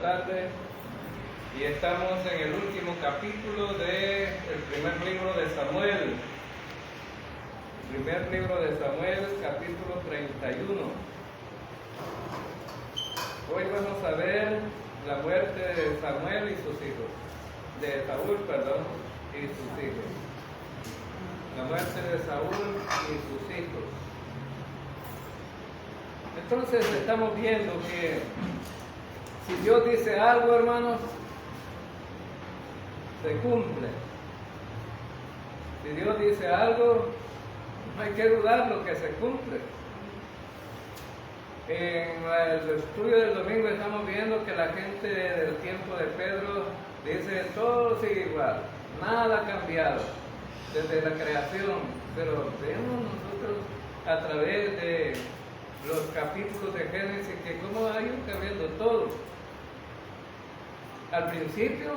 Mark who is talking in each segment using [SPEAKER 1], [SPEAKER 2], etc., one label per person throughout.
[SPEAKER 1] tarde y estamos en el último capítulo del primer libro de Samuel. Primer libro de Samuel, capítulo 31. Hoy vamos a ver la muerte de Samuel y sus hijos. De Saúl, perdón, y sus hijos. La muerte de Saúl y sus hijos. Entonces estamos viendo que si Dios dice algo, hermanos, se cumple. Si Dios dice algo, no hay que dudar lo que se cumple. En el estudio del domingo estamos viendo que la gente del tiempo de Pedro dice todo sigue igual, nada ha cambiado desde la creación, pero vemos nosotros a través de los capítulos de Génesis que cómo ha ido cambiando todo. Al principio,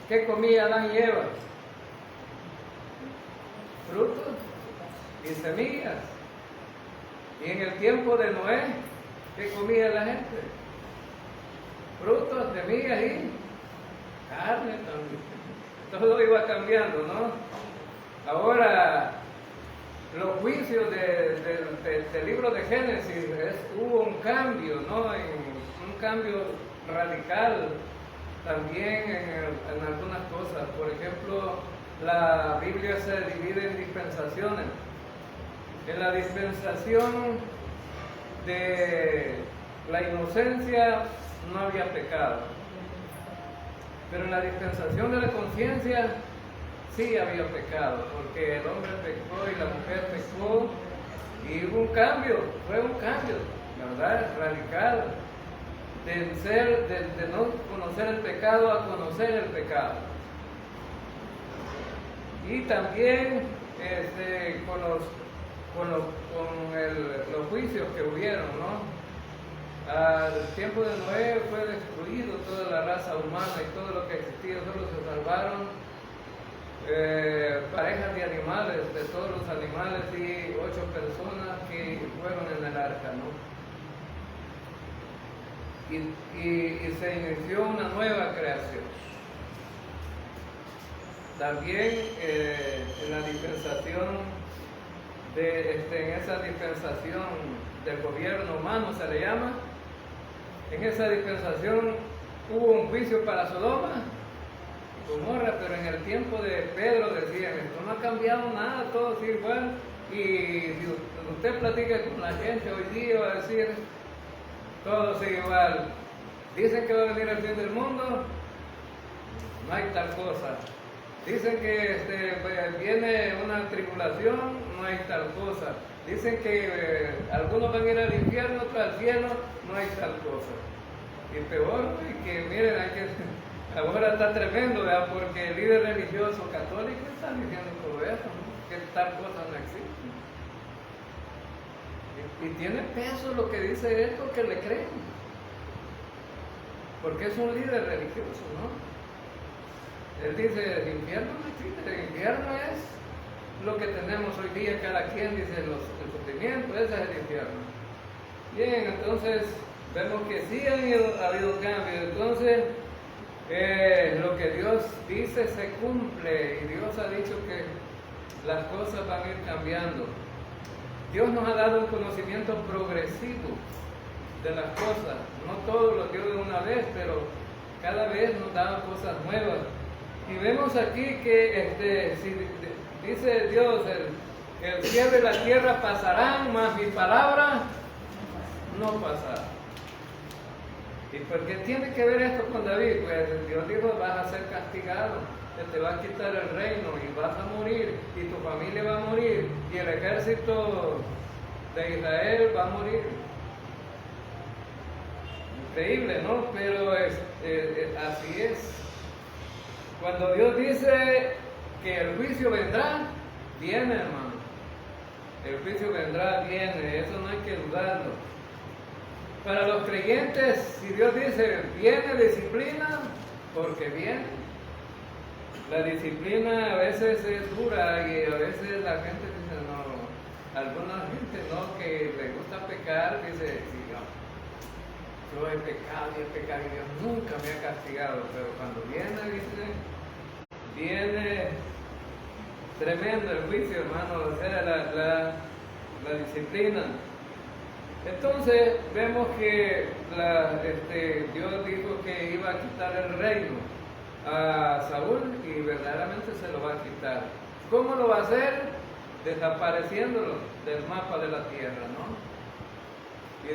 [SPEAKER 1] ¿qué comía Adán y Eva? Frutos y semillas. Y en el tiempo de Noé, ¿qué comía la gente? Frutos, semillas y carne también. Todo iba cambiando, ¿no? Ahora, los juicios del libro de Génesis, hubo un cambio, ¿no? Un cambio radical también en algunas cosas. Por ejemplo, la Biblia se divide en dispensaciones. En la dispensación de la inocencia no había pecado, pero en la dispensación de la conciencia sí había pecado, porque el hombre pecó y la mujer pecó y hubo un cambio, fue un cambio, ¿verdad? Radical, de no conocer el pecado a conocer el pecado. Y también con los juicios que hubieron, ¿no? Al tiempo de Noé fue destruido toda la raza humana y todo lo que existía, solo se salvaron parejas de animales, de todos los animales y 8 personas que fueron en el arca, ¿no? Y se inició una nueva creación. También en la dispensación en esa dispensación del gobierno humano se le llama, en esa dispensación hubo un juicio para Sodoma y Gomorra, pero en el tiempo de Pedro decían, esto no ha cambiado nada, todo sigue igual. Y si usted platica con la gente hoy día va a decir, todo sigue igual. Dicen que va a venir el fin del mundo, no hay tal cosa. Dicen que viene una tribulación, no hay tal cosa. Dicen que algunos van a ir al infierno, otros al cielo, no hay tal cosa. Y peor, que miren, ahora está tremendo, ¿verdad? Porque el líder religioso católico está diciendo todo eso, ¿no? Que tal cosa no existe. Y tiene peso lo que dice esto, que le creen. Porque es un líder religioso, ¿no? Él dice, el infierno no existe, el infierno es lo que tenemos hoy día, cada quien dice el sufrimiento, ese es el infierno. Bien, entonces vemos que sí ha habido cambios, entonces lo que Dios dice se cumple y Dios ha dicho que las cosas van a ir cambiando. Dios nos ha dado un conocimiento progresivo de las cosas, no todo lo dio de una vez, pero cada vez nos da cosas nuevas. Y vemos aquí que si dice Dios, el cielo y la tierra pasarán, mas mi palabra no pasará. ¿Y por qué tiene que ver esto con David? Pues Dios dijo, vas a ser castigado, te va a quitar el reino y vas a morir, y tu familia va a morir, y el ejército de Israel va a morir. Increíble, ¿no? Pero así es. Cuando Dios dice que el juicio vendrá, viene, hermano. El juicio vendrá, viene, eso no hay que dudarlo. Para los creyentes, si Dios dice, viene disciplina, porque viene. La disciplina a veces es dura y a veces la gente dice, no, alguna gente no, que le gusta pecar, dice, sí, no. yo he pecado y Dios nunca me ha castigado, pero cuando viene, dice, viene tremendo el juicio, hermano, o sea, la disciplina. Entonces vemos que Dios dijo que iba a quitar el reino a Saúl y verdaderamente se lo va a quitar. ¿Cómo lo va a hacer? Desapareciéndolo del mapa de la tierra, ¿no? Y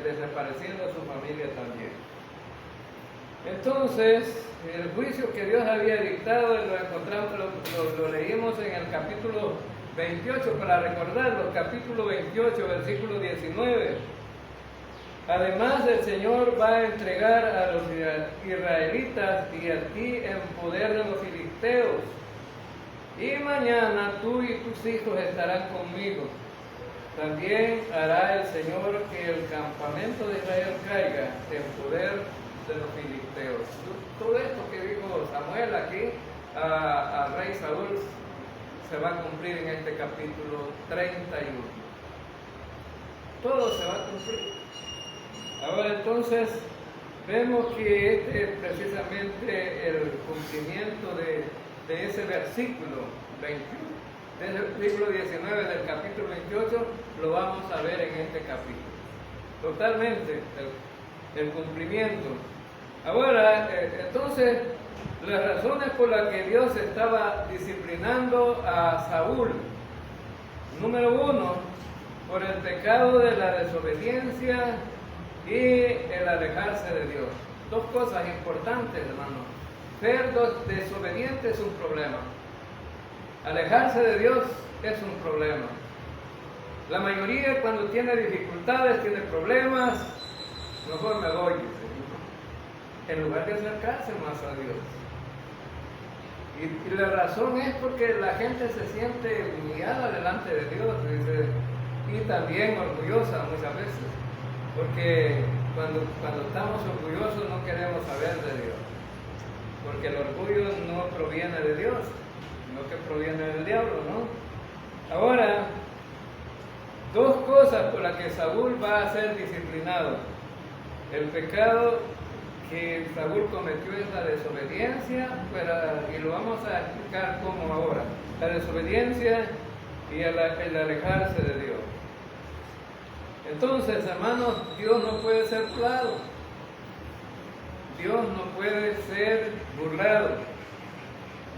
[SPEAKER 1] desapareciendo a su familia también. Entonces, el juicio que Dios había dictado, lo encontramos, lo leímos en el capítulo 28, para recordarlo, capítulo 28, versículo 19. Además, el Señor va a entregar a los israelitas y a ti en poder de los filisteos. Y mañana tú y tus hijos estarán conmigo. También hará el Señor que el campamento de Israel caiga en poder de los filisteos. Todo esto que dijo Samuel aquí al rey Saúl se va a cumplir en este capítulo 31. Todo se va a cumplir. Ahora entonces vemos que este es precisamente el cumplimiento de ese versículo 21. Desde el versículo 19 del capítulo 28 lo vamos a ver en este capítulo. Totalmente el cumplimiento. Ahora, entonces, las razones por las que Dios estaba disciplinando a Saúl. Número 1, por el pecado de la desobediencia y el alejarse de Dios. Dos cosas importantes, hermano. Ser desobediente es un problema. Alejarse de Dios es un problema. La mayoría cuando tiene dificultades, tiene problemas, mejor me voy, en lugar de acercarse más a Dios. Y la razón es porque la gente se siente humillada delante de Dios, dice, y también orgullosa muchas veces, porque cuando estamos orgullosos no queremos saber de Dios, porque el orgullo no proviene de Dios, sino que proviene del diablo, ¿no? Ahora, dos cosas por las que Saúl va a ser disciplinado. El pecado que Saúl cometió es la desobediencia, y lo vamos a explicar cómo ahora. La desobediencia y el alejarse de Dios. Entonces, hermanos, Dios no puede ser burlado. Dios no puede ser burlado.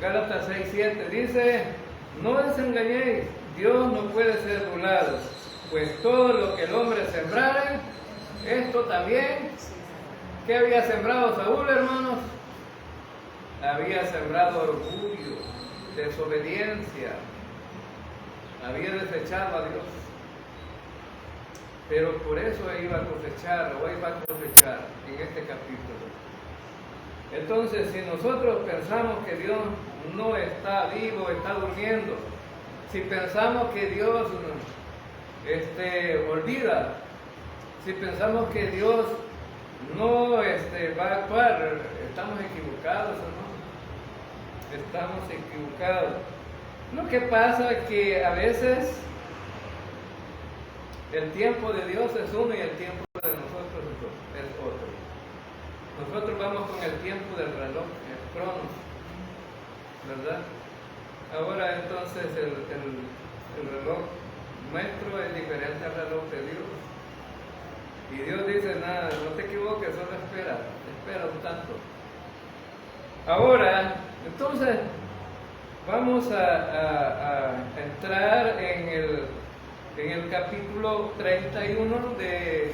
[SPEAKER 1] Gálatas 6:7 dice, no os engañéis, Dios no puede ser burlado, pues todo lo que el hombre sembrare, esto también. ¿Qué había sembrado Saúl, hermanos? Había sembrado orgullo, desobediencia, había desechado a Dios. Pero por eso iba a cosechar, o iba a cosechar en este capítulo. Entonces, si nosotros pensamos que Dios no está vivo, está durmiendo, si pensamos que Dios olvida, si pensamos que Dios no va a actuar, estamos equivocados, ¿no? Estamos equivocados. Lo que pasa es que a veces el tiempo de Dios es uno y el tiempo de nosotros es otro. Nosotros vamos con el tiempo del reloj, el cronos, ¿verdad? Ahora entonces el reloj nuestro es diferente al reloj de Dios. Y Dios dice, nada, no te equivoques, solo espera un tanto. Ahora, entonces, vamos a entrar en el capítulo 31 del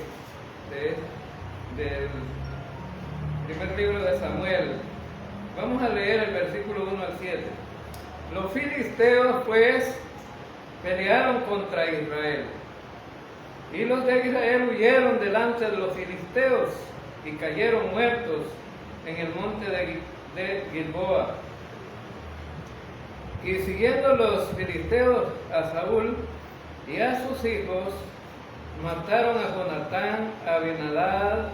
[SPEAKER 1] primer libro de Samuel. Vamos a leer el versículo 1 al 7. Los filisteos, pues, pelearon contra Israel. Y los de Israel huyeron delante de los filisteos y cayeron muertos en el monte de Gilboa. Y siguiendo los filisteos a Saúl y a sus hijos, mataron a Jonatán, a Abinadab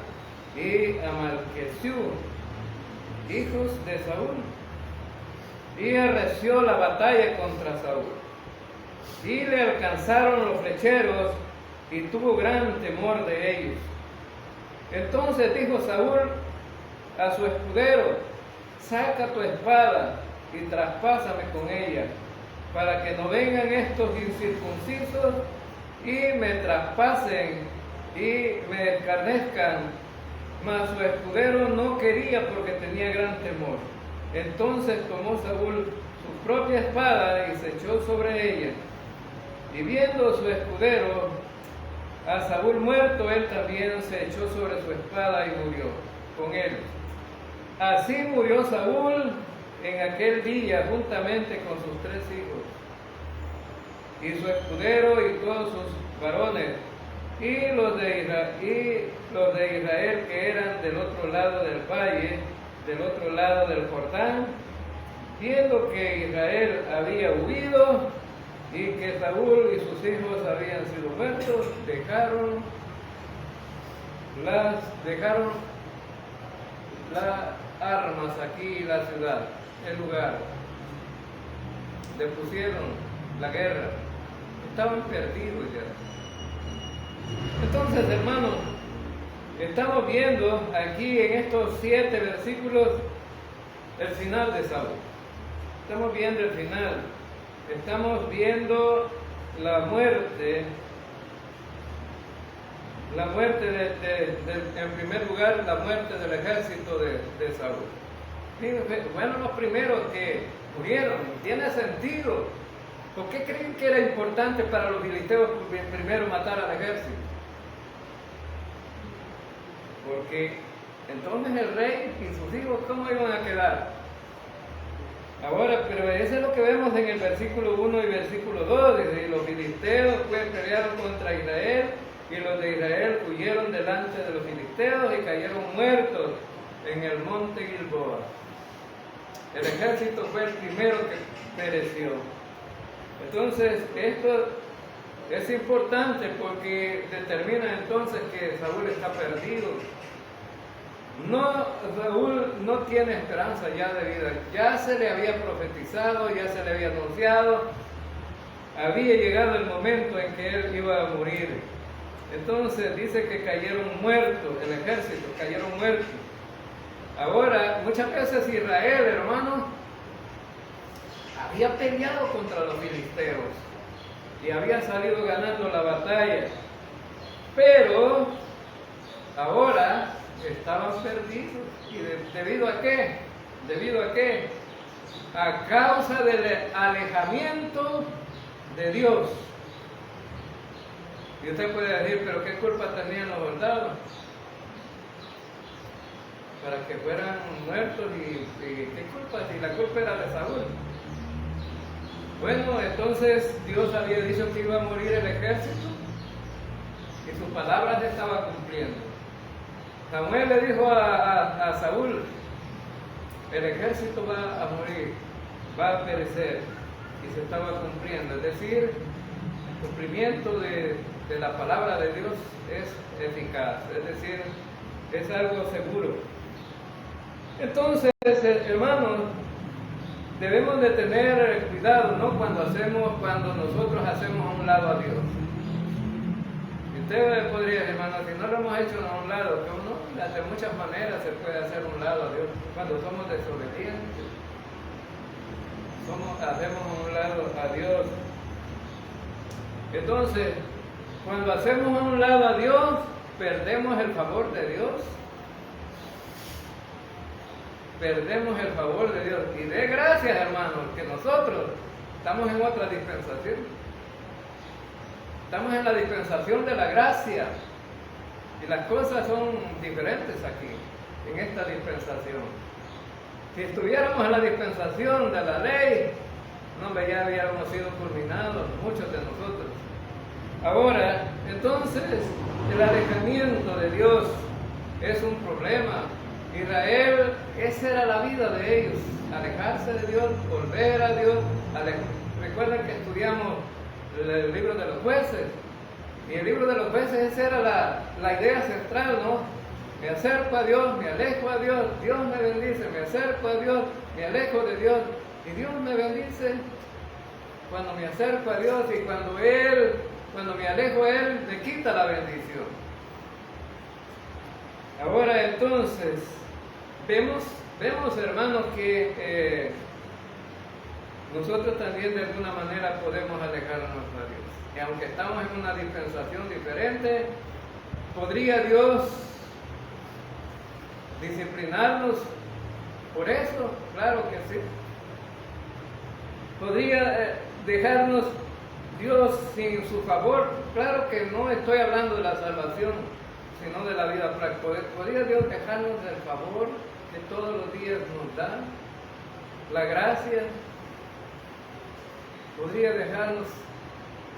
[SPEAKER 1] y a Malquesiú, hijos de Saúl. Y arreció la batalla contra Saúl. Y le alcanzaron los flecheros y tuvo gran temor de ellos. Entonces dijo Saúl a su escudero: saca tu espada y traspásame con ella, para que no vengan estos incircuncisos y me traspasen y me escarnezcan. Mas su escudero no quería, porque tenía gran temor. Entonces tomó Saúl su propia espada y se echó sobre ella. Y viendo su escudero a Saúl muerto, él también se echó sobre su espada y murió con él. Así murió Saúl en aquel día juntamente con sus 3 hijos, y su escudero y todos sus varones, y los de Israel que eran del otro lado del valle, del otro lado del Jordán, viendo que Israel había huido y que Saúl y sus hijos habían sido muertos, dejaron las armas aquí, la ciudad, el lugar, le pusieron la guerra, estaban perdidos ya. Entonces, hermanos, estamos viendo aquí en estos 7 versículos el final de Saúl. Estamos viendo el final. Estamos viendo la muerte en primer lugar, la muerte del ejército de Saúl. Bueno, los primeros que murieron, tiene sentido. ¿Por qué creen que era importante para los filisteos primero matar al ejército? Porque entonces el rey y sus hijos, ¿cómo iban a quedar? Ahora, pero eso es lo que vemos en el versículo 1 y versículo 2. Dice: los filisteos pues pelearon contra Israel, y los de Israel huyeron delante de los filisteos y cayeron muertos en el monte Gilboa. El ejército fue el primero que pereció. Entonces, esto es importante porque determina entonces que Saúl está perdido. Saúl no tiene esperanza ya de vida. Ya se le había profetizado, ya se le había anunciado. Había llegado el momento en que él iba a morir. Entonces dice que cayeron muertos, el ejército, cayeron muertos. Ahora, muchas veces Israel, hermanos, había peleado contra los filisteos y había salido ganando la batalla, pero ahora estaban perdidos. ¿Y debido a qué? ¿Debido a qué? A causa del alejamiento de Dios. Y usted puede decir: ¿pero qué culpa tenían los soldados para que fueran muertos? ¿Y qué culpa? Si la culpa era de Saúl. Bueno, entonces Dios había dicho que iba a morir el ejército y su palabra se estaba cumpliendo. Samuel le dijo a Saúl: el ejército va a morir, va a perecer, y se estaba cumpliendo. Es decir, el cumplimiento de la palabra de Dios es eficaz, es decir, es algo seguro. Entonces, hermanos, debemos de tener cuidado, ¿no? Cuando nosotros hacemos a un lado a Dios. Y usted podría decir: hermano, si no lo hemos hecho a un lado, que uno de muchas maneras se puede hacer a un lado a Dios. Cuando somos desobedientes, hacemos a un lado a Dios. Entonces, cuando hacemos a un lado a Dios, perdemos el favor de Dios. Perdemos el favor de Dios. Y dé gracias, hermanos, que nosotros estamos en otra dispensación. Estamos en la dispensación de la gracia. Y las cosas son diferentes aquí, en esta dispensación. Si estuviéramos en la dispensación de la ley, no, ya habíamos sido culminados, muchos de nosotros. Ahora, entonces, el alejamiento de Dios es un problema. Israel, esa era la vida de ellos: alejarse de Dios, volver a Dios. Recuerden que estudiamos el libro de los jueces, y el libro de los jueces, esa era la idea central, ¿no? Me acerco a Dios, me alejo a Dios, Dios me bendice, me acerco a Dios, me alejo de Dios, y Dios me bendice cuando me acerco a Dios, y cuando me alejo a Él, me quita la bendición. Ahora entonces, vemos hermanos que nosotros también de alguna manera podemos alejarnos a Dios. Y aunque estamos en una dispensación diferente, ¿podría Dios disciplinarnos por eso? Claro que sí. ¿Podría dejarnos Dios sin su favor? Claro que no estoy hablando de la salvación, sino de la vida práctica. ¿Podría Dios dejarnos del favor que todos los días nos da? La gracia. ¿Podría dejarnos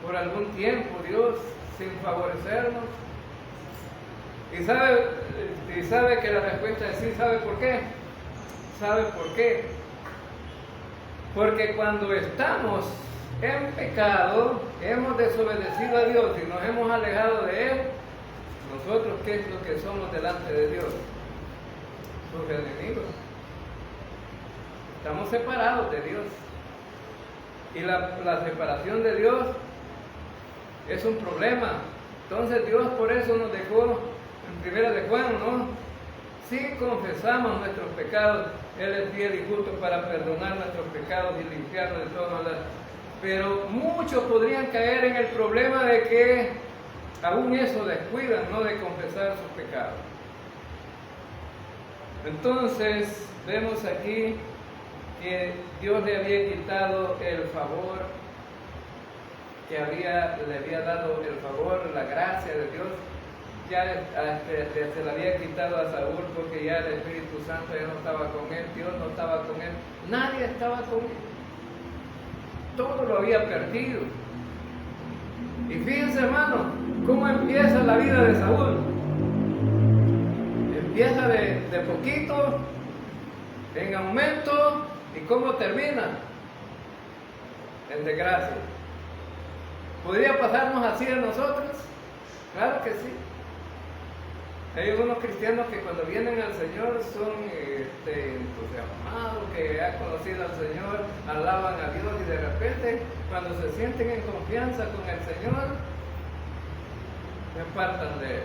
[SPEAKER 1] por algún tiempo Dios sin favorecernos? Y sabe que la respuesta es sí. ¿Sabe por qué? ¿Sabe por qué? Porque cuando estamos en pecado, hemos desobedecido a Dios y nos hemos alejado de Él, nosotros, ¿qué es lo que somos delante de Dios? Sus enemigos. Estamos separados de Dios. Y la separación de Dios es un problema. Entonces Dios por eso nos dejó en 1 de Juan, ¿no? Si confesamos nuestros pecados, Él es fiel y justo para perdonar nuestros pecados y limpiarnos de todas maneras. Pero muchos podrían caer en el problema de que aún eso descuidan, ¿no? De confesar sus pecados. Entonces vemos aquí que Dios le había quitado el favor, que le había dado el favor, la gracia de Dios, ya se la había quitado a Saúl porque ya el Espíritu Santo ya no estaba con él, Dios no estaba con él, nadie estaba con él, todo lo había perdido. Y fíjense, hermano, cómo empieza la vida de Saúl. Empieza de poquito, en aumento. ¿Y cómo termina? En desgracia. ¿Podría pasarnos así a nosotros? Claro que sí. Hay algunos cristianos que cuando vienen al Señor son entusiasmados, que han conocido al Señor, alaban a Dios y de repente cuando se sienten en confianza con el Señor, se apartan de Él.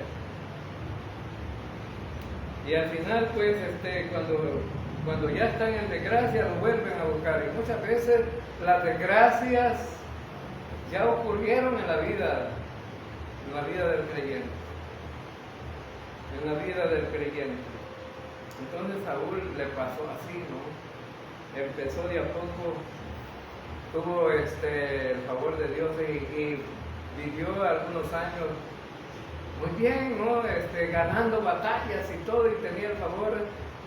[SPEAKER 1] Y al final pues cuando ya están en desgracia lo vuelven a buscar, y muchas veces las desgracias ya ocurrieron en la vida del creyente, Entonces Saúl le pasó así, ¿no? Empezó de a poco, tuvo el favor de Dios y vivió algunos años muy bien, ¿no? Ganando batallas y todo, y tenía el favor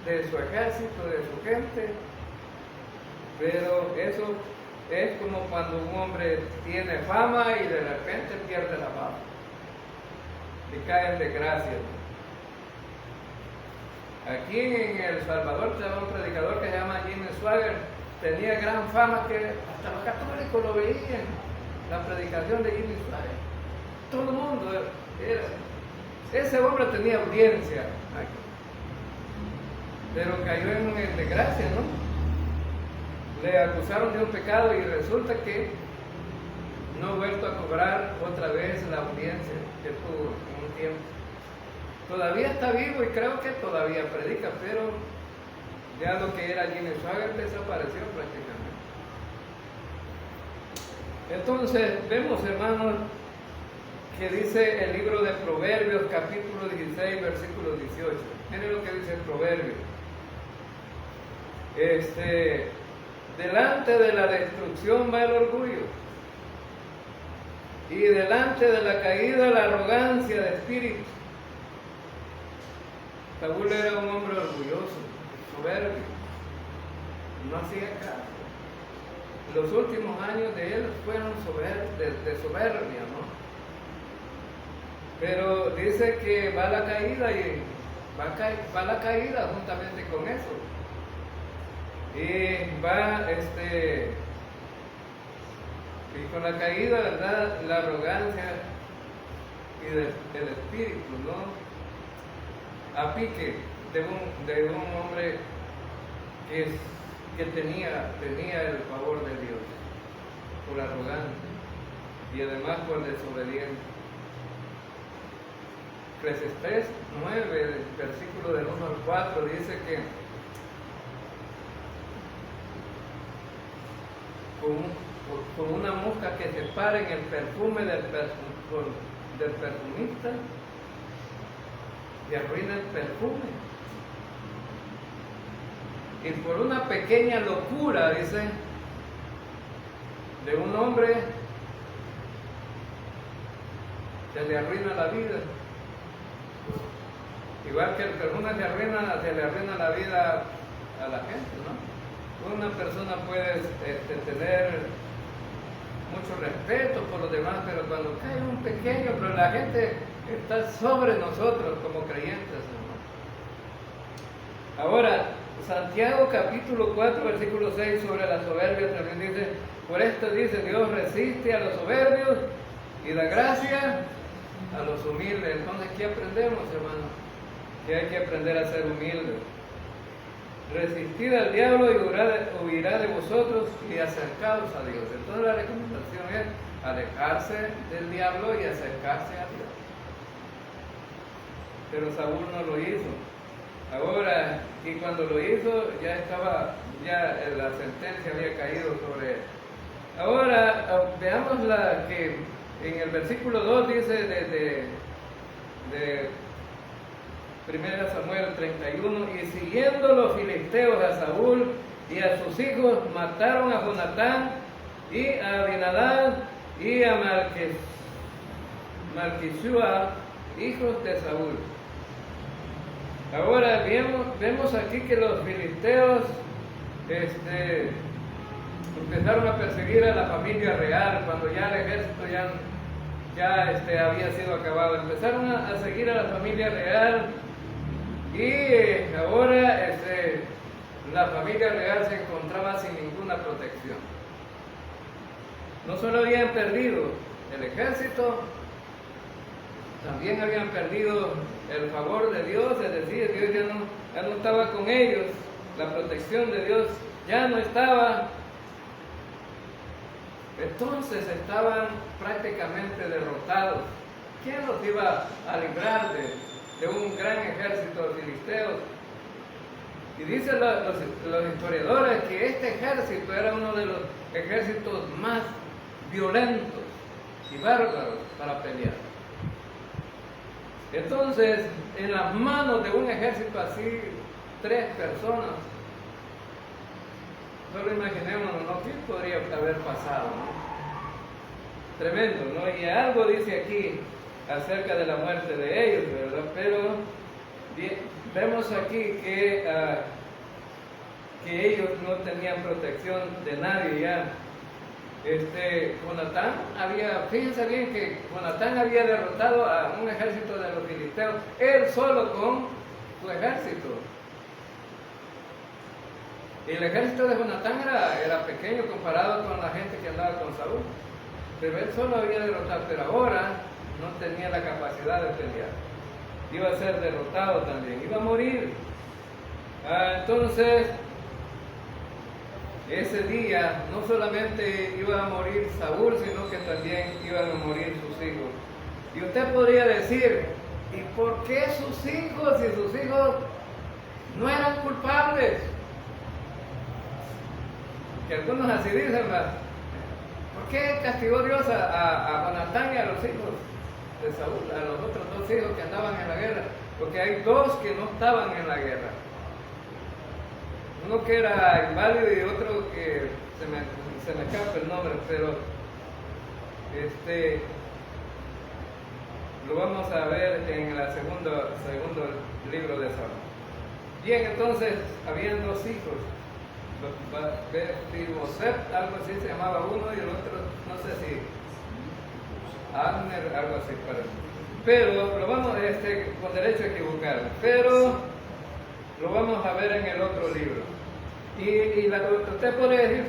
[SPEAKER 1] de su ejército, de su gente. Pero eso es como cuando un hombre tiene fama y de repente pierde la fama y cae en desgracia. Aquí en El Salvador tenemos un predicador que se llama Jimmy Swaggart, tenía gran fama que hasta los católicos lo veían, la predicación de Jimmy Swaggart. Todo el mundo ese hombre tenía audiencia aquí, pero cayó en desgracia, ¿no? Le acusaron de un pecado y resulta que no ha vuelto a cobrar otra vez la audiencia que tuvo en un tiempo. Todavía está vivo y creo que todavía predica, pero ya lo que era Jimmy Swaggart desapareció prácticamente. Entonces vemos, hermanos, que dice el libro de Proverbios, capítulo 16, versículo 18. Miren lo que dice el Proverbio. Delante de la destrucción va el orgullo, y delante de la caída la arrogancia de espíritu. Saúl era un hombre orgulloso, soberbio, no hacía caso. Los últimos años de él fueron de soberbia, ¿no? Pero dice que va la caída y va la caída juntamente con eso. Y va y con la caída, ¿verdad? La arrogancia y del espíritu, ¿no? A pique de un hombre que tenía el favor de Dios por arrogante y además por desobediente. Eclesiastés 9, versículo del 1 al 4, dice que con una mosca que se para en el perfume del perfumista y arruina el perfume. Y por una pequeña locura, dice, de un hombre, se le arruina la vida. Igual que el perfume se le arruina la vida a la gente, ¿no? Una persona puede tener mucho respeto por los demás, pero cuando cae un pequeño, pero la gente está sobre nosotros como creyentes, ¿no? Ahora, Santiago capítulo 4, versículo 6 sobre la soberbia también dice, por esto dice, Dios resiste a los soberbios y da gracia a los humildes. Entonces, ¿qué aprendemos, hermano? Que hay que aprender a ser humildes. Resistid al diablo y huirá de vosotros y acercaos a Dios. Entonces la recomendación es alejarse del diablo y acercarse a Dios. Pero Saúl no lo hizo. Ahora, y cuando lo hizo, ya la sentencia había caído sobre él. Ahora, veamos que en el versículo 2 dice de 1 Samuel 31, y siguiendo los filisteos a Saúl y a sus hijos, mataron a Jonatán y a Abinadab y a Malquisúa, hijos de Saúl. Ahora vemos aquí que los filisteos empezaron a perseguir a la familia real cuando ya el ejército ya había sido acabado. Empezaron a seguir a la familia real y ahora la familia real se encontraba sin ninguna protección. No solo habían perdido el ejército, también habían perdido el favor de Dios, es decir, Dios ya no estaba con ellos, la protección de Dios ya no estaba. Entonces estaban prácticamente derrotados. ¿Quién los iba a librar de un gran ejército de filisteos? Y dicen los historiadores que este ejército era uno de los ejércitos más violentos y bárbaros para pelear. Entonces, en las manos de un ejército así, 3 personas, solo imaginémonos, ¿no? ¿Qué podría haber pasado, no? Tremendo, ¿no? Y algo dice aquí acerca de la muerte de ellos, ¿verdad? Pero vemos aquí que ellos no tenían protección de nadie ya. Jonatán fíjense bien que Jonatán había derrotado a un ejército de los filisteos, él solo con su ejército. Y el ejército de Jonatán era pequeño comparado con la gente que andaba con Saúl. Pero él solo había derrotado, pero ahora no tenía la capacidad de pelear. Iba a ser derrotado también, iba a morir. Entonces, ese día no solamente iba a morir Saúl, sino que también iban a morir sus hijos. Y usted podría decir, ¿y por qué sus hijos y sus hijos no eran culpables? Que algunos así dicen, ¿verdad? ¿Por qué castigó Dios a Jonatán y a los hijos de Saúl, a los otros 2 hijos que andaban en la guerra? Porque hay 2 que no estaban en la guerra. Uno que era inválido y otro que se me escapa el nombre, pero lo vamos a ver en el segundo libro de Samuel. Bien, entonces habían 2 hijos. Mefiboset, algo así se llamaba uno, y el otro, no sé si Abner, algo así parece. Pero lo vamos con derecho a equivocar, pero lo vamos a ver en el otro libro. Y usted puede decir,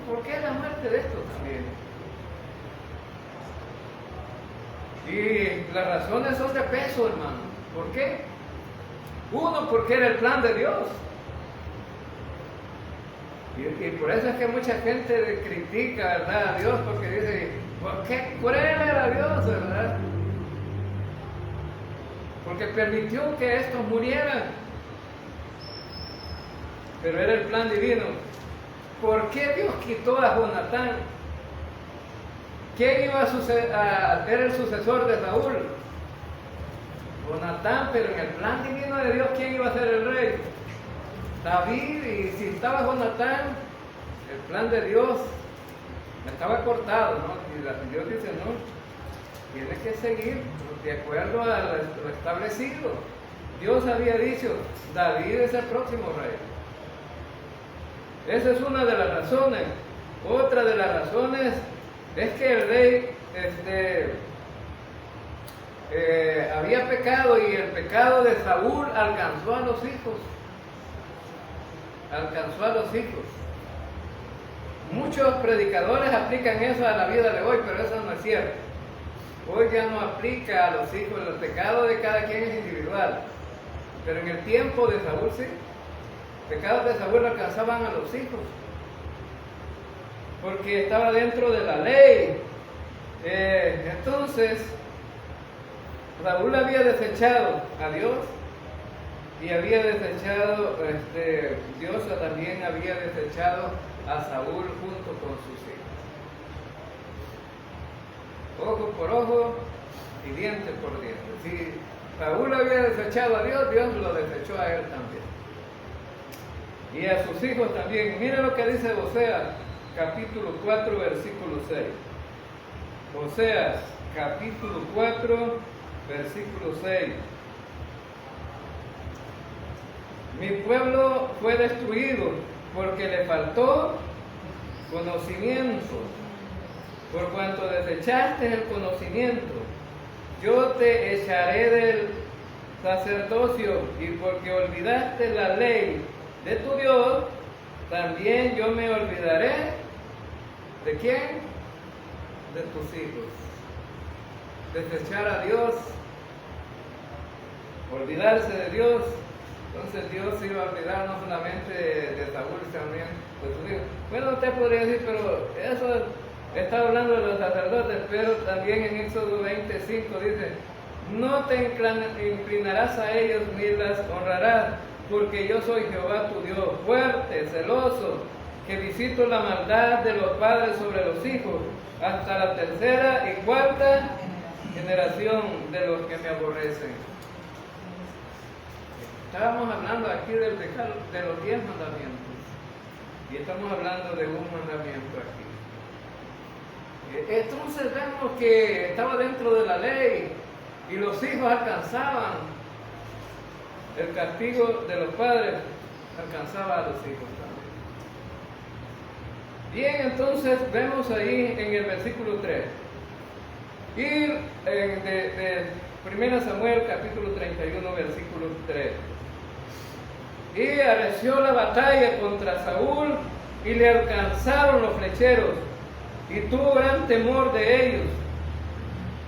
[SPEAKER 1] ¿por qué la muerte de estos también? Y las razones son de peso, hermano. ¿Por qué? Uno, porque era el plan de Dios. Y por eso es que mucha gente critica, ¿verdad?, a Dios, porque dice, ¿por qué cruel era Dios, verdad? porque permitió que estos murieran. Pero era el plan divino. ¿Por qué Dios quitó a Jonatán? ¿Quién iba a ser el sucesor de Saúl? Jonatán, pero en el plan divino de Dios, ¿quién iba a ser el rey? David. Y si estaba Jonatán, el plan de Dios estaba cortado, ¿no? Y Dios dice, no, tiene que seguir de acuerdo a lo establecido. Dios había dicho, David es el próximo rey. Esa es una de las razones. Otra de las razones es que el rey había pecado, y el pecado de Saúl alcanzó a los hijos. Alcanzó a los hijos. Muchos predicadores aplican eso a la vida de hoy, pero eso no es cierto. Hoy ya no aplica a los hijos. El pecado de cada quien es individual. Pero en el tiempo de Saúl sí. Pecados de Saúl alcanzaban a los hijos, porque estaba dentro de la ley. Entonces, Saúl había desechado a Dios, y había desechado, Dios también había desechado a Saúl junto con sus hijos. Ojo por ojo y diente por diente. Si Saúl había desechado a Dios, Dios lo desechó a él también. Y a sus hijos también. Mira lo que dice Oseas, capítulo 4, versículo 6. Oseas, capítulo 4, versículo 6. Mi pueblo fue destruido porque le faltó conocimiento. Por cuanto desechaste el conocimiento, yo te echaré del sacerdocio, y porque olvidaste la ley de tu Dios, también yo me olvidaré. ¿De quién? De tus hijos. Desechar a Dios, olvidarse de Dios. Entonces Dios se iba a olvidar no solamente de Saúl, también de sus hijos. Bueno, usted podría decir, pero eso está hablando de los sacerdotes, pero también en Éxodo 25 dice, no te inclinarás a ellos ni las honrarás, porque yo soy Jehová tu Dios, fuerte, celoso, que visito la maldad de los padres sobre los hijos, hasta la tercera y cuarta generación de los que me aborrecen. Estábamos hablando aquí del pecado, de los 10 mandamientos, y estamos hablando de un mandamiento aquí. Entonces vemos que estaba dentro de la ley, y los hijos alcanzaban el castigo de los padres, alcanzaba a los hijos también. Bien, entonces vemos ahí en el versículo 3. Y de 1 Samuel capítulo 31, versículo 3. Y arreció la batalla contra Saúl, y le alcanzaron los flecheros, y tuvo gran temor de ellos.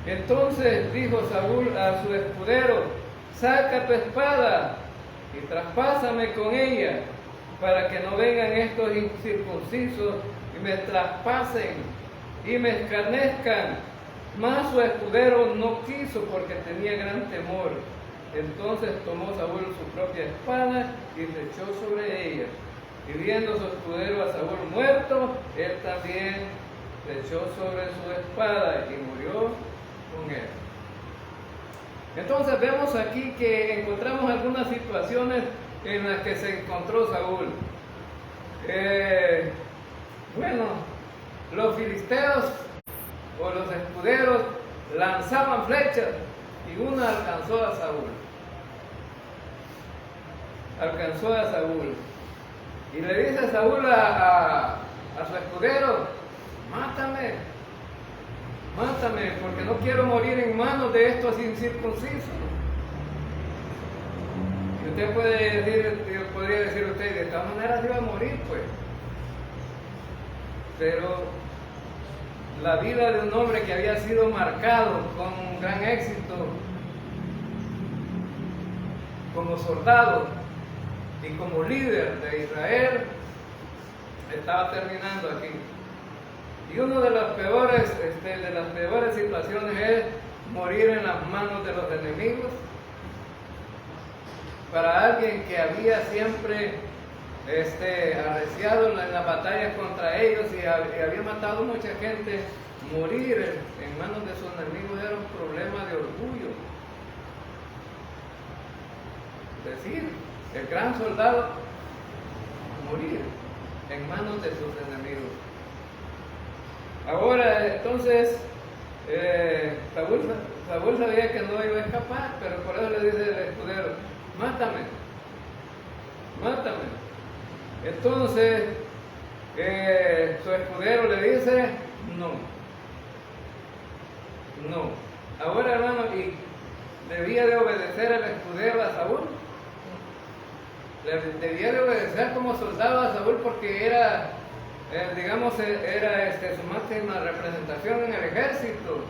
[SPEAKER 1] Entonces dijo Saúl a su escudero, saca tu espada y traspásame con ella, para que no vengan estos incircuncisos y me traspasen y me escarnezcan. Mas su escudero no quiso, porque tenía gran temor. Entonces tomó Saúl su propia espada y se echó sobre ella. Y viendo su escudero a Saúl muerto, él también se echó sobre su espada y murió con él. Entonces vemos aquí que encontramos algunas situaciones en las que se encontró Saúl. Bueno, los filisteos o los escuderos lanzaban flechas, y una alcanzó a Saúl. Alcanzó a Saúl. Y le dice Saúl a su escudero, mátame, porque no quiero morir en manos de estos incircuncisos. Y usted podría decir usted, de esta manera se iba a morir, pues. Pero la vida de un hombre que había sido marcado con gran éxito como soldado y como líder de Israel estaba terminando aquí. Y una de las peores situaciones es morir en las manos de los enemigos para alguien que había siempre arreciado en las batallas contra ellos y había matado mucha gente, morir en manos de sus enemigos era un problema de orgullo. Es decir, el gran soldado morir en manos de sus enemigos. Ahora, entonces, Saúl sabía que no iba a escapar, pero por eso le dice el escudero: mátame, mátame. Entonces, su escudero le dice: no, no. Ahora, hermano, ¿y debía de obedecer el escudero a Saúl? Debía de obedecer como soldado a Saúl porque era, era su máxima representación en el ejército.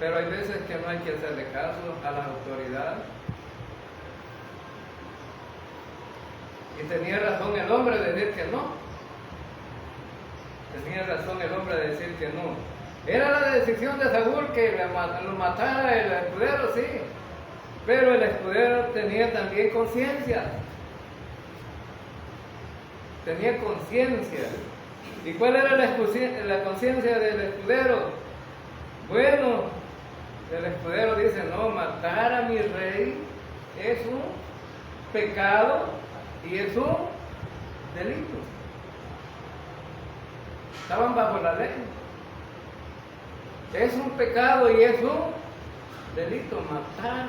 [SPEAKER 1] Pero hay veces que no hay que hacerle caso a las autoridades. Y tenía razón el hombre de decir que no. Tenía razón el hombre de decir que no. Era la decisión de Saúl que lo matara el escudero, sí. Pero el escudero tenía también conciencia. Tenía conciencia. ¿Y cuál era la conciencia del escudero? Bueno, el escudero dice: no, matar a mi rey es un pecado y es un delito. Estaban bajo la ley. Es un pecado y es un delito matar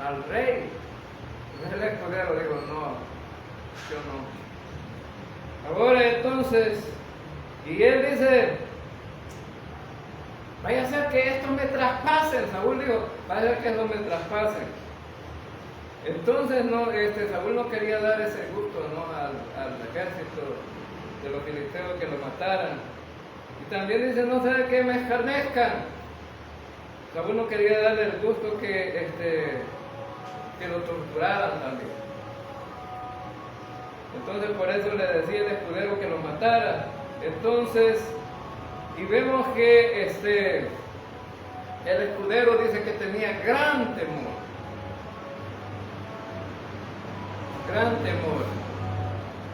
[SPEAKER 1] al rey. El escudero dijo: no, yo no. Ahora entonces, y él dice: vaya a ser que esto me traspasen. Saúl dijo: vaya a ser que esto me traspasen. Entonces Saúl no quería dar ese gusto, ¿no?, al ejército de los filisteos que lo mataran. Y también dice: no sea que me escarnezcan. Saúl no quería darle el gusto que lo torturaran también. Entonces por eso le decía el escudero que lo matara. Entonces, y vemos que el escudero dice que tenía gran temor. Gran temor.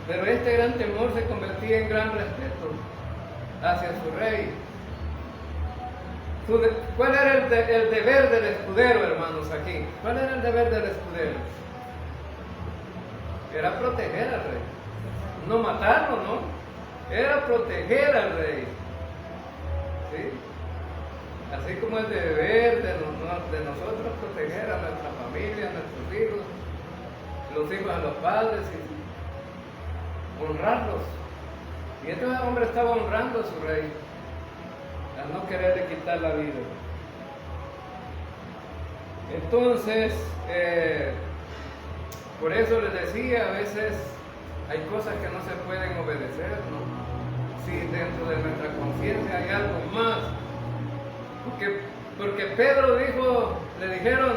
[SPEAKER 1] Pero este gran temor se convertía en gran respeto hacia su rey. ¿Cuál era el deber del escudero, hermanos, aquí? ¿Cuál era el deber del escudero? Era proteger al rey. No matarlo, ¿no? Era proteger al rey. ¿Sí? Así como el deber de nosotros proteger a nuestra familia, a nuestros hijos, los hijos a los padres, y honrarlos. Y este hombre estaba honrando a su rey al no quererle quitar la vida. Entonces, por eso les decía, a veces hay cosas que no se pueden obedecer, ¿no? Si dentro de nuestra conciencia hay algo más. Porque Pedro le dijeron: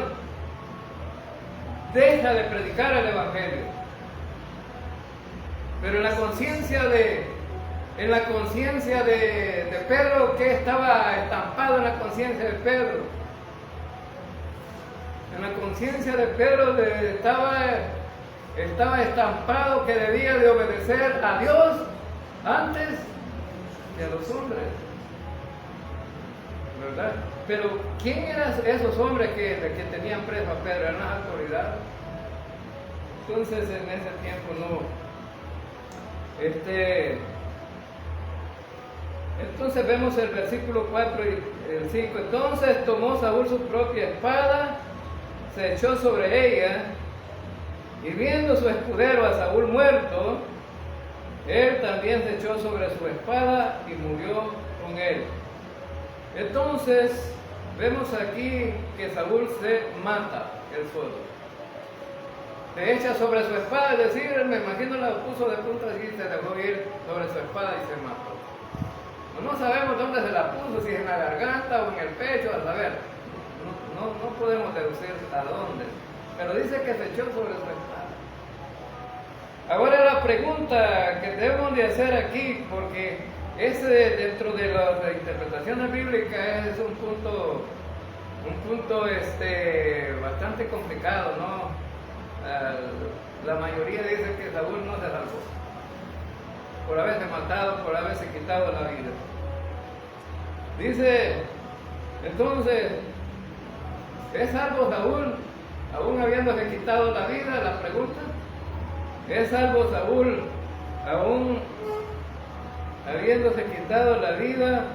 [SPEAKER 1] deja de predicar el evangelio. Pero en la conciencia de Pedro, ¿qué estaba estampado en la conciencia de Pedro? En la conciencia de Pedro estaba estampado que debía de obedecer a Dios antes que a los hombres, ¿verdad? Pero ¿quién eran esos hombres que tenían preso a Pedro? ¿Eran las autoridades? Entonces en ese tiempo no. Entonces vemos el versículo 4 y el 5. Entonces tomó Saúl su propia espada, se echó sobre ella, y viendo su escudero a Saúl muerto, él también se echó sobre su espada y murió con él. Entonces vemos aquí que Saúl se mata él solo. Se echa sobre su espada, es decir, me imagino la puso de punta y se dejó ir sobre su espada y se mató. No sabemos dónde se la puso, si en la garganta o en el pecho, a saber. No podemos deducir a dónde. Pero dice que se echó sobre su espada. Ahora la pregunta que debemos de hacer aquí, porque dentro de las interpretaciones bíblicas es un punto bastante complicado, ¿no? La mayoría dice que Saúl no se salvó, por haberse matado, por haberse quitado la vida. Dice, entonces, ¿es salvo Saúl, aún habiéndose quitado la vida? La pregunta, ¿es salvo Saúl, aún habiéndose quitado la vida,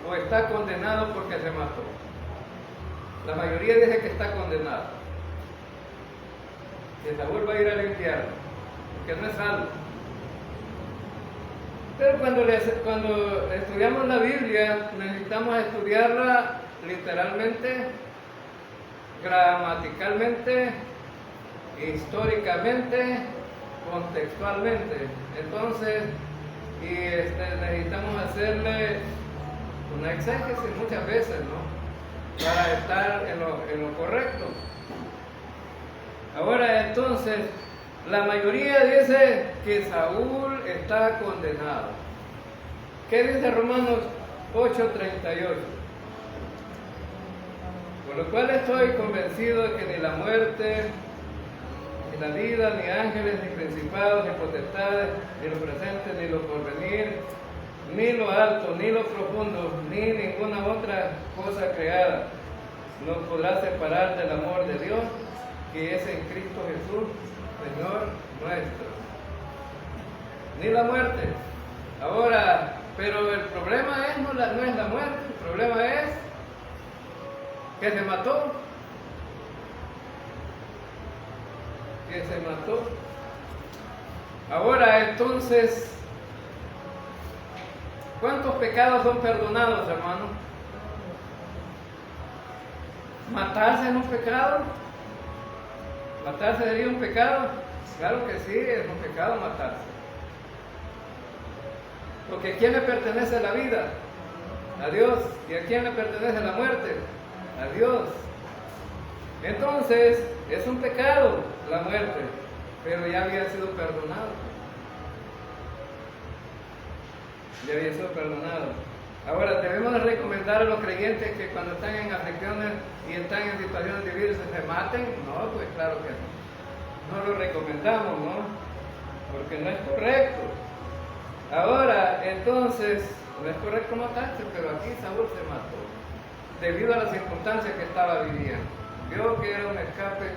[SPEAKER 1] o está condenado porque se mató? La mayoría dice que está condenado, que Saúl va a ir al infierno, porque no es salvo. Pero cuando estudiamos la Biblia, necesitamos estudiarla literalmente, gramaticalmente, históricamente, contextualmente. Entonces, necesitamos hacerle una exégesis muchas veces, ¿no? Para estar en lo correcto. Ahora, entonces, la mayoría dice que Saúl está condenado. ¿Qué dice Romanos 8:38? Por lo cual estoy convencido de que ni la muerte, ni la vida, ni ángeles, ni principados, ni potestades, ni lo presente, ni lo porvenir, ni lo alto, ni lo profundo, ni ninguna otra cosa creada nos podrá separar del amor de Dios, que es en Cristo Jesús, Señor nuestro. Ni la muerte. Ahora, pero el problema no es la muerte, el problema es que se mató. Que se mató. Ahora, entonces, ¿cuántos pecados son perdonados, hermano? ¿Matarse es un pecado? ¿Matarse sería un pecado? Claro que sí, es un pecado matarse. Porque ¿a quién le pertenece la vida? A Dios. ¿Y a quién le pertenece la muerte? A Dios. Entonces, es un pecado la muerte, pero ya había sido perdonado. Ya había sido perdonado. Ahora, debemos recomendar a los creyentes que cuando están en aflicciones y están en situaciones difíciles se maten. No, pues claro que no. No lo recomendamos, ¿no? Porque no es correcto. Ahora, entonces, no es correcto matarse, pero aquí Saúl se mató debido a las circunstancias que estaba viviendo. Vio que era un escape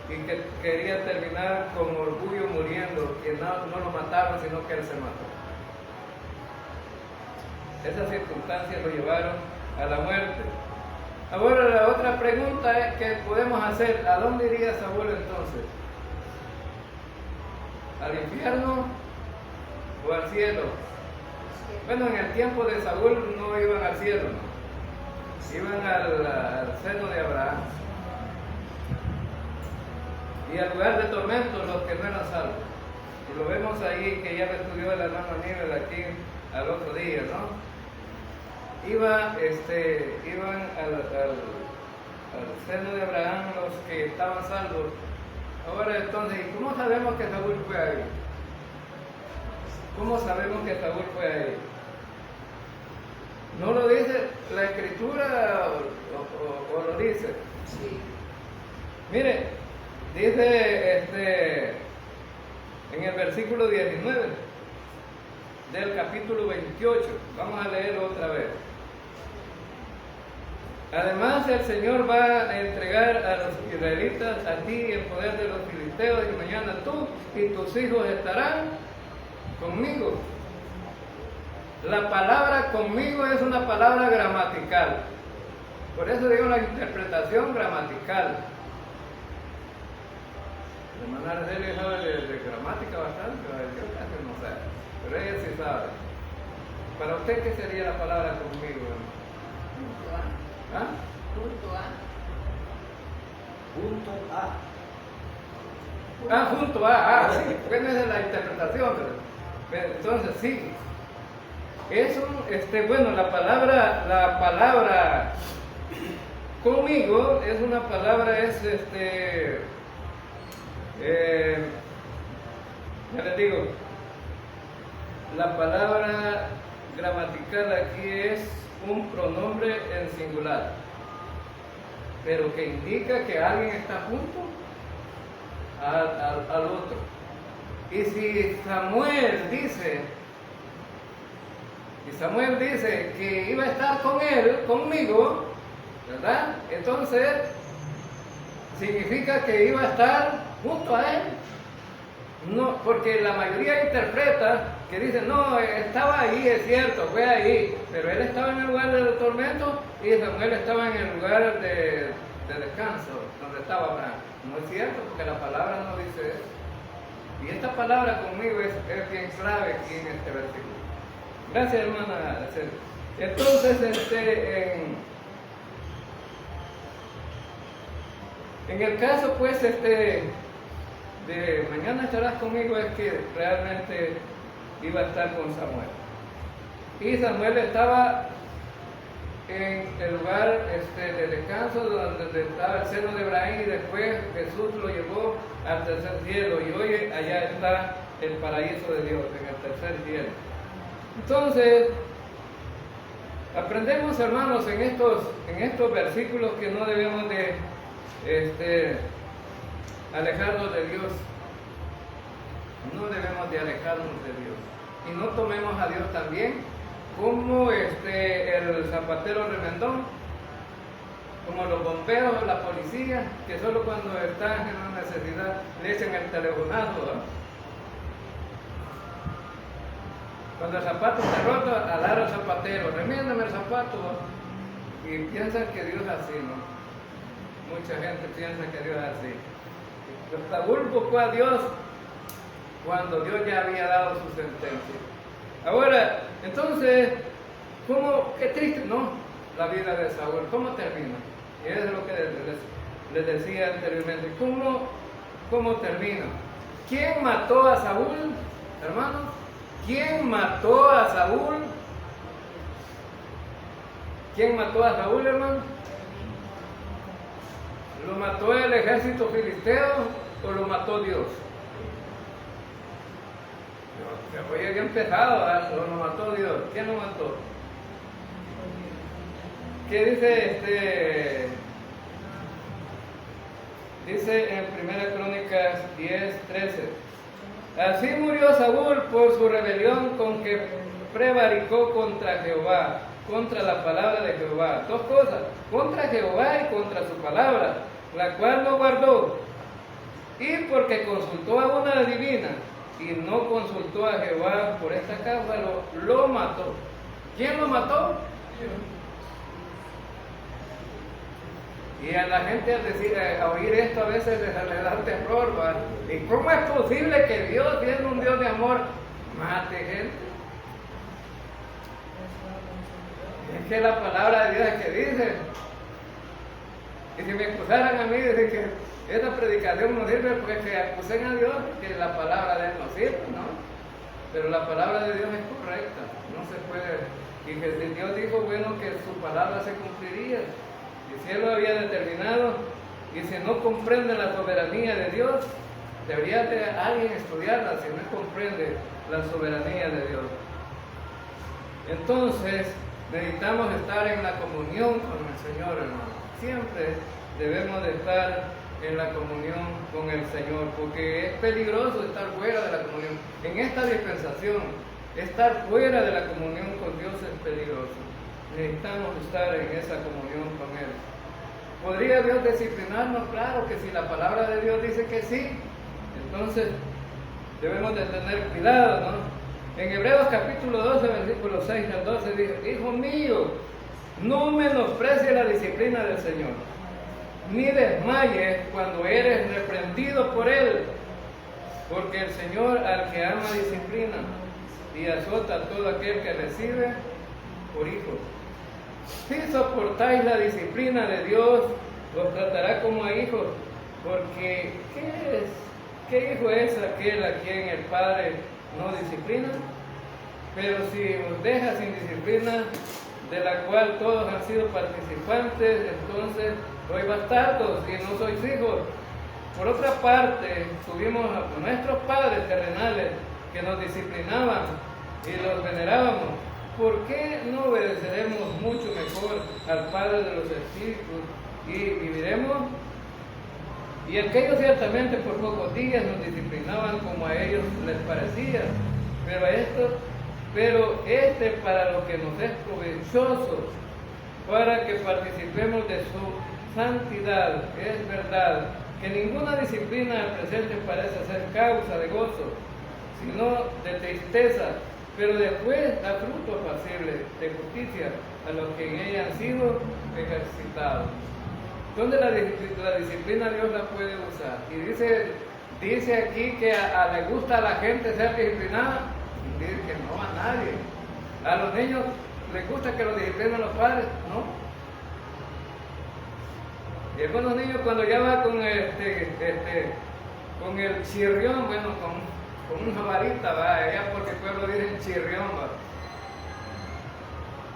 [SPEAKER 1] y que quería terminar con orgullo muriendo, que no lo mataron, sino que él se mató. Esas circunstancias lo llevaron a la muerte. Ahora la otra pregunta que podemos hacer, ¿a dónde iría Saúl entonces? ¿Al infierno o al cielo? Bueno, en el tiempo de Saúl no iban al cielo, ¿no? Iban al seno de Abraham. Y al lugar de tormento los que no eran salvos. Y lo vemos ahí, que ya lo estudió el hermano Aníbal aquí al otro día, ¿no? Iban al seno de Abraham los que estaban salvos. Ahora entonces, ¿cómo sabemos que Saúl fue ahí? ¿Cómo sabemos que Saúl fue ahí? ¿No lo dice la Escritura o lo dice?
[SPEAKER 2] Sí.
[SPEAKER 1] Mire, dice en el versículo 19 del capítulo 28, vamos a leerlo otra vez. Además, el Señor va a entregar a los israelitas a ti en poder de los filisteos, y mañana tú y tus hijos estarán conmigo. La palabra conmigo es una palabra gramatical. Por eso digo la interpretación gramatical. La hermana Arcelia sabe de gramática bastante, yo casi no sé, pero ella sí sabe. Para usted, ¿qué sería la palabra conmigo? ¿Ah?
[SPEAKER 2] Punto A.
[SPEAKER 3] Punto A.
[SPEAKER 1] Junto a, sí, bueno, esa es la interpretación. Entonces, sí. Es bueno, la palabra conmigo es una palabra, ya les digo, la palabra gramatical aquí es un pronombre en singular, pero que indica que alguien está junto al otro. Y si Samuel dice que iba a estar con él, conmigo, ¿verdad? Entonces significa que iba a estar junto a él. No, porque la mayoría interpreta que dice, no, estaba ahí, es cierto, fue ahí, pero él estaba en el lugar del tormento y Samuel estaba en el lugar de descanso, donde estaba Abraham. No es cierto, porque la palabra no dice eso. Y esta palabra conmigo es bien clave aquí en este versículo. Gracias, hermana. Entonces, en el caso, pues, de mañana estarás conmigo, es que realmente iba a estar con Samuel. Y Samuel estaba en el lugar de descanso donde estaba el seno de Abraham, y después Jesús lo llevó al tercer cielo, y hoy allá está el paraíso de Dios, en el tercer cielo. Entonces, aprendemos, hermanos, en estos versículos que no debemos de alejarnos de Dios. No debemos de alejarnos de Dios. Y no tomemos a Dios también como el zapatero remendón, como los bomberos o la policía, que solo cuando están en una necesidad le echan el telefonazo, ¿no? Cuando el zapato está roto, alar al zapatero, remiéndame el zapato, ¿no? Y piensan que Dios es así, ¿no? Mucha gente piensa que Dios es así. Saúl buscó a Dios cuando Dios ya había dado su sentencia. Ahora, entonces, qué triste, ¿no? La vida de Saúl, ¿cómo termina? Y eso es lo que les decía anteriormente. ¿Cómo termina? ¿Quién mató a Saúl, hermanos? ¿Quién mató a Saúl? ¿Quién mató a Saúl, hermano? ¿Lo mató el ejército filisteo o lo mató Dios? Oye, bien pesado, ¿verdad? Lo mató Dios. ¿Quién lo mató? ¿Qué dice Dice en 1 Crónicas 10:13. Así murió Saúl por su rebelión con que prevaricó contra Jehová, contra la palabra de Jehová. Dos cosas, contra Jehová y contra su palabra, la cual no guardó. Y porque consultó a una divina y no consultó a Jehová, por esta causa lo mató. ¿Quién lo mató? Y a la gente a oír esto a veces les da terror, ¿verdad? ¿Y cómo es posible que Dios, siendo un Dios de amor, mate gente? Es que la palabra de Dios es que dice. Y si me acusaran a mí, dicen que esta predicación no sirve, porque que acusen a Dios, porque la palabra de Él no sirve, ¿no? Pero la palabra de Dios es correcta, no se puede. Y que Dios dijo, bueno, que su palabra se cumpliría. Y si Él lo había determinado, y si no comprende la soberanía de Dios, debería de alguien estudiarla si no comprende la soberanía de Dios. Entonces, necesitamos estar en la comunión con el Señor, hermano. Siempre debemos de estar en la comunión con el Señor, porque es peligroso estar fuera de la comunión. En esta dispensación, estar fuera de la comunión con Dios es peligroso. Necesitamos estar en esa comunión con Él. ¿Podría Dios disciplinarnos? Claro que si la palabra de Dios dice que sí, entonces debemos de tener cuidado, ¿no? En Hebreos capítulo 12, versículos 6 al 12 dice: Hijo mío, no menosprecies la disciplina del Señor, ni desmayes cuando eres reprendido por Él, porque el Señor al que ama disciplina y azota a todo aquel que recibe por hijo. Si soportáis la disciplina de Dios, os tratará como a hijos, porque ¿qué hijo es aquel a quien el Padre no disciplina? Pero si os deja sin disciplina, de la cual todos han sido participantes, entonces sois bastardos y no sois hijos. Por otra parte, tuvimos a nuestros padres terrenales que nos disciplinaban y los venerábamos. ¿Por qué no obedeceremos mucho mejor al Padre de los Espíritus y viviremos? Y aquellos ciertamente por pocos días nos disciplinaban como a ellos les parecía, pero este para lo que nos es provechoso, para que participemos de su santidad. Es verdad que ninguna disciplina al presente parece ser causa de gozo, sino de tristeza, pero después da fruto apacible de justicia a los que en ella han sido ejercitados. ¿Dónde la disciplina Dios la puede usar? Y dice aquí que le gusta a la gente ser disciplinada. Dice que no a nadie. A los niños les gusta que los disciplinen los padres, ¿no? Y algunos niños cuando ya va con el chirrión, bueno, con una varita, va, allá porque el pueblo dice chirrión, va.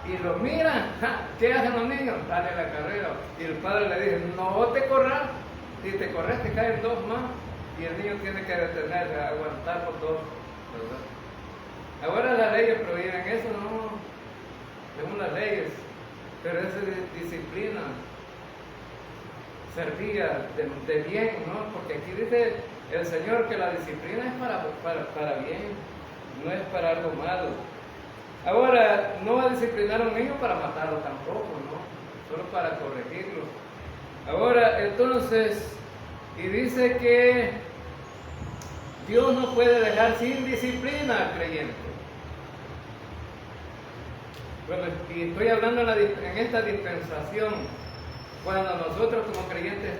[SPEAKER 1] Y lo miran, ¿qué hacen los niños? Dale la carrera. Y el padre le dice, no te corras, si te corres te caen dos más. Y el niño tiene que detenerse, aguantar por dos, ¿verdad? Ahora las leyes prohíben eso, no, según las leyes, pero esa disciplina servía de bien, ¿no? Porque aquí dice el Señor que la disciplina es para bien, no es para algo malo. Ahora, no va a disciplinar a un niño para matarlo tampoco, ¿no? Solo para corregirlo. Ahora, entonces, y dice que Dios no puede dejar sin disciplina al creyente. Bueno, y estoy hablando en esta dispensación, cuando nosotros como creyentes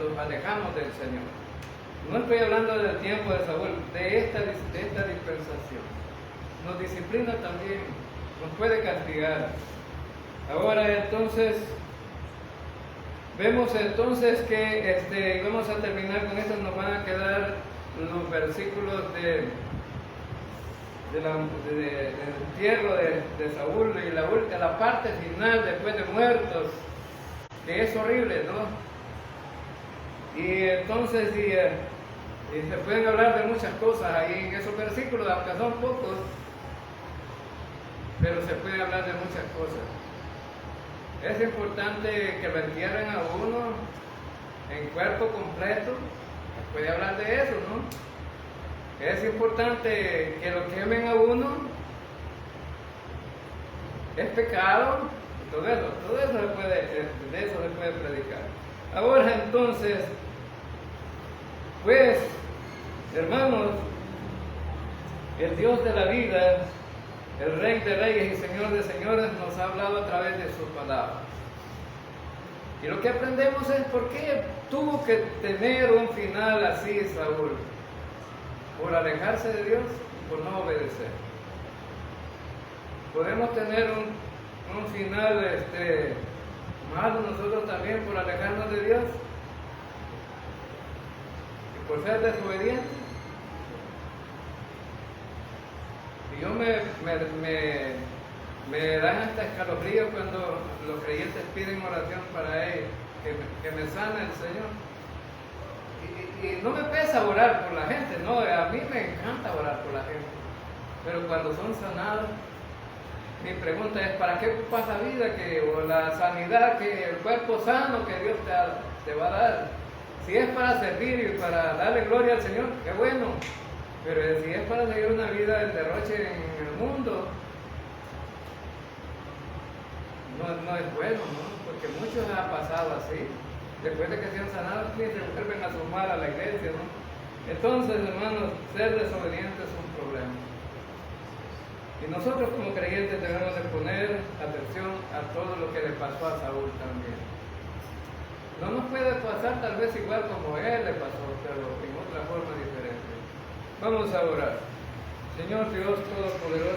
[SPEAKER 1] los alejamos del Señor. No estoy hablando del tiempo de Saúl, de esta dispensación. Nos disciplina también, nos puede castigar. Ahora entonces, vemos entonces que, vamos a terminar con esto, nos van a quedar los versículos del entierro de Saúl y la parte final después de muertos, que es horrible, ¿no? Y entonces, y se pueden hablar de muchas cosas ahí en esos versículos, aunque son pocos, pero se puede hablar de muchas cosas. Es importante que lo entierren a uno en cuerpo completo, se puede hablar de eso, ¿no? Es importante que lo quemen a uno, es pecado, todo eso de eso se puede predicar. Ahora entonces, pues, hermanos, el Dios de la vida, el Rey de Reyes y Señor de Señores, nos ha hablado a través de su palabra. Y lo que aprendemos es por qué tuvo que tener un final así Saúl. Por alejarse de Dios y por no obedecer. Podemos tener un final malo nosotros también por alejarnos de Dios y por ser desobedientes. Y yo me dan hasta escalofríos cuando los creyentes piden oración para ellos, que me sane el Señor. Y no me pesa orar por la gente, no, a mí me encanta orar por la gente. Pero cuando son sanados, mi pregunta es, ¿para qué ocupas la vida o la sanidad, el cuerpo sano que Dios te va a dar? Si es para servir y para darle gloria al Señor, qué bueno. Pero si es para seguir una vida de derroche en el mundo, no es bueno, ¿no? Porque muchos han pasado así. Después de que sean sanados, ni se vuelven a sumar a la iglesia, ¿no? Entonces, hermanos, ser desobediente es un problema. Y nosotros como creyentes debemos de poner atención a todo lo que le pasó a Saúl también. No nos puede pasar tal vez igual como él le pasó, pero en otra forma diferente. Vamos a orar. Señor Dios Todopoderoso.